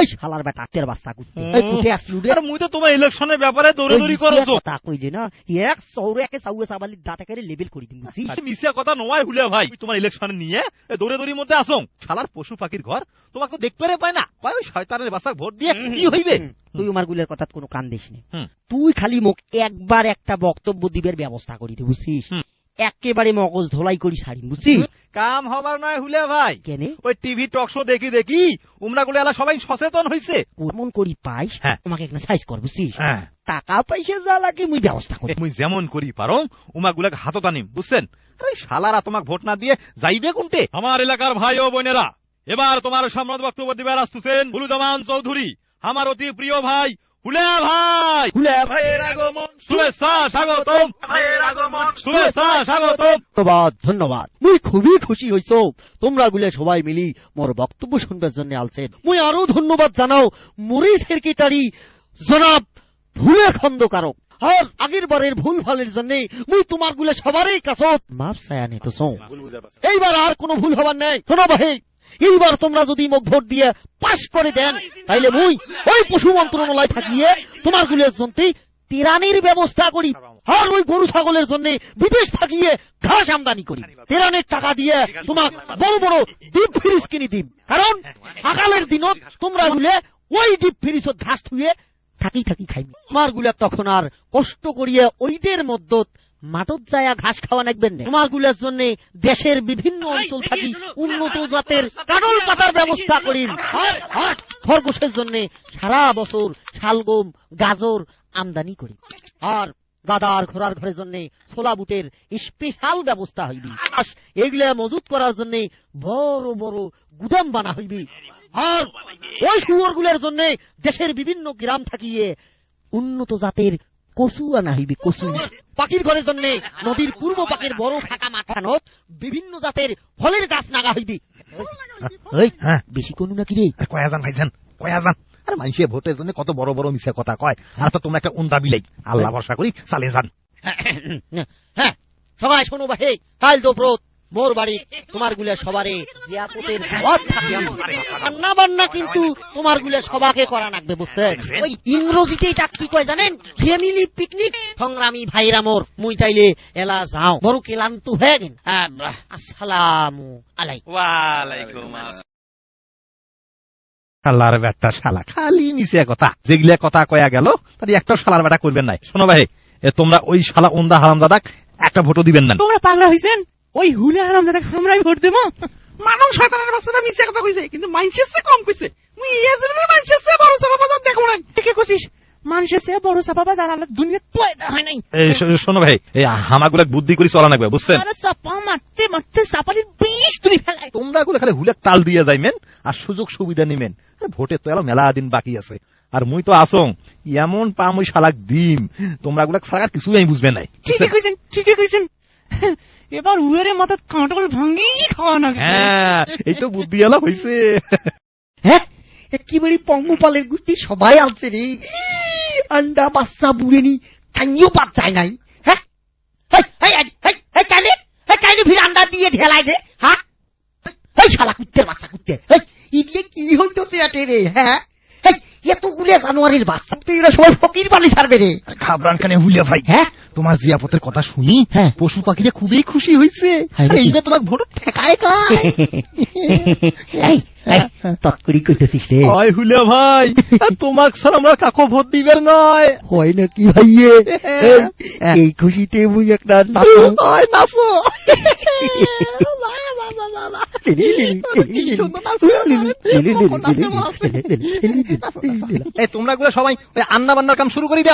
এই শালার বেটা তের বাচ্চা কুত্তে এই কুটে আসলু রে। আরে মুই তো তোমার ইলেকশনের ব্যাপারে দৌড়াদৌড়ি করছো। কথা কইলে না এক সৌরে একে সাউয়ে সাবালি দাঁতে করে লেবেল করে দিম বুঝছিস। মিশা কথা নয় হুলিয়া ভাই, তোমার ইলেকশন নিয়ে দৌড়াদৌড়ির মধ্যে আসো। শালার পশু পাখির ঘর তোমাকে দেখতে পায় না, কয় ওই শয়তানের বাচ্চা ভোট দিয়ে কি হইবে। তুই আমার গুলের কথা কোনো কান দিস না, তুই খালি মুখ একবার একটা বক্তব্য দিবের ব্যবস্থা করি দে বুঝছিস। একেবারে মগজ ধোলাই করি সারিম বুঝছিস। কাম হবার নয় হুলিয়া ভাই, কেনে ওই টিভি টক শো দেখি দেখি উমরা গুলো এলা সবাই সচেতন হইছে। কেমন করি পাইস তোমাকে একটা সাইজ কর বুঝছিস। টাকা পয়সা যা লাগে মুই ব্যবস্থা করি। মুই যেমন করি পারো উমা গুলাকে হাতত আনিম বুঝছেন। শালারা তোমাকে ভোট না দিয়ে যাইবে কোনটে। আমার এলাকার ভাই ও বোনেরা, এবার তোমার সম্রাট বক্তব্য দিবার আসতেছেন হুলুজামান চৌধুরী, আমার অতি প্রিয় ভাই হুলিয়া ভাই। হুলিয়া ভাইয়ের আগমন, শুভেচ্ছা স্বাগতম, ভাইয়ের আগমন, শুভেচ্ছা স্বাগতম। ধন্যবাদ ধন্যবাদ, মুই খুবই খুশি হইছো তোমরা গুলে সবাই মিলি মোর বক্তব্য শুনবার জন্য আলছেন। মুই আরো ধন্যবাদ জানাও মরিস সেক্রেটারি জনাব ভুলে খন্দকারক। আর আগের বারের ভুল ভালের জন্য মুই তোমার গুলে সবারই কাছত মাপ চায়া নিতেছ। এইবার আর কোনো ভুল হবার নাই। শোনো ভাই, এইবার তোমরা যদি মোক ভোট দিয়ে পাশ করে দেন তাইলে মুই ওই পশু মন্ত্রণালয় থাকিয়ে তোমার গুলের জন্য তেরানির ব্যবস্থা করি। আর ওই গরু ছাগলের জন্য বিদেশ থাকিয়ে ঘাস আমদানি করি। তেরানের টাকা দিয়ে তোমাক বড় বড় ডিপ ফ্রিজ কিনে দিম, কারণ সকালের দিনত তোমরা গুলে ওই ডিপ ফ্রিজত ঘাস থুয়ে থাকি থাকি খাইবি। আমার গুলা তখন আর কষ্ট করিয়ে ওইদের মধ্যত মাঠত যায় ঘাস খাওয়া নাকবেন না। তোমার গুলার জন্য দেশের বিভিন্ন অঞ্চল থাকি উন্নত জাতের কাঁঠাল পাতার ব্যবস্থা করিম। আর খরগোশের জন্য সারা বছর শালগম গাজর আমদানি করি। আর গাদার ঘোড়ার ঘরের জন্য ছোলা বুটের স্পেশাল ব্যবস্থা হইবি। এগুলা মজুত করার জন্য বড় বড় গুদাম বানা হইবি। আর ওই শুয়োর গুলার জন্য দেশের বিভিন্ন গ্রাম থাকিয়ে উন্নত জাতের কচু আনা হইবি। কচু পাখির ঘরের জন্য নদীর পূর্ব পাকের বড় ফাঁকা মাথানত বিভিন্ন জাতের ফলের গাছ নাগা হইবি। বেশি কোনো নাকি রে? কয়াজান ভাইজান কয়াজান, আর মানুষের ভোটের জন্য কত বড় বড় মিশা কথা কয়, আর তো তোমরা একটা উন্দা বিলাই। আল্লাহ ভরসা করি চালে যান। হ্যাঁ সবাই শোনো ভাই, কাল দোপ্রত মোর বাড়ি তোমার গুলা সবারে জিয়াপতের দাওয়াত থাকে। রান্না বান্না কিন্তু তোমার গুলা সবাকে করা লাগবে বুঝছেন। ওই ইংরেজিতে এটা কি কয় জানেন? Family picnic. সংগ্রামী ভাইরা মোর, মুই তাইলে এলা যাও, বড় ক্লান্ত হয়ে গেন। আসসালামু আলাইকুম। ওয়ালাইকুম আসসালাম। শালার বেটা শালা খালি মিশে কথা, যেগুলা কথা কয়া গেল তার একটা শালার বেটা করবেন নাই। শোনো ভাই, তোমরা ওই শালা উন্দা হারামজাদা একটা ভোটও দিবেন না। তোমরা পাগলা হইছেন? ওই হুলে হারামজাদা আমরাই ভোট দেবো? মানুষ শয়তানের বাচ্চাটা মিছে কথা কইছে, কিন্তু মানুষের চেয়ে কম কইছে। মুই এজন্য মানুষের চেয়ে বড় চাপা বাজার দেখো না। কে কইছিস মানুষের চেয়ে বড় চাপা বাজার আলাদা দুনিয়াতে পয়দা হয় নাই। শোনো ভাই, এই হামাগুলা বুদ্ধি করে চলা লাগবে বুঝছেন। আরে চাপা মারতে মারতে চাপালির বিষ তুলি ফেলাই। তোমরা গুলো খালি হুলে তাল দিয়ে যাইবেন আর সুযোগ সুবিধা নিবেন। ভোটের তো এলো মেলা দিন বাকি আছে, আর মুই তো আসং এমন পাম ওই শালাক দিম তোমরা গুলা ছাড়া কিছুই আমি বুঝবে নাই। ঠিকই কইছেন ঠিকই কইছেন। এবার উয়ের মাথা কাঁটল ভাঙ্গি খাওয়া না। হ্যাঁ এই তো বুদ্ধি এলো হইছে। হ্যাঁ একেবারে পঙ্গপালের গুটি সবাই আনছে রে। আন্ডা বাচ্চা বুড়েনি কাইও বাচ্চায় নাই। হ্যাঁ কাইলে ফির আন্ডা দিয়ে ঢেলাই দে। হ্যাঁ এই শালা কুত্তের বাচ্চা কুত্তে, ইডলে কি হইতেছে এতে রে? হ্যাঁ এতগুলো জানুয়ারির বাচ্চা তো এরা সবাই ফকির বালি ছাড়বে রে। ঘাবড়ান কানে হুলিয়া ভাই। হ্যাঁ তোমার জিয়াপতের কথা শুনি পশু পাখিরা খুবই খুশি হয়েছে। এইটা তোমার ভোট ঠেকায় তৎকরি কইতেছিস রে? হয় হুলিয়া ভাই, তোমার স্যার আমরা কাকো ভোট দিবেন নয়। হয় নাকি ভাইয়ে? এই খুশিতে মুই একটা নাচো। তোমরা গুলো সবাই রান্না বান্নার কাম শুরু করে দাও।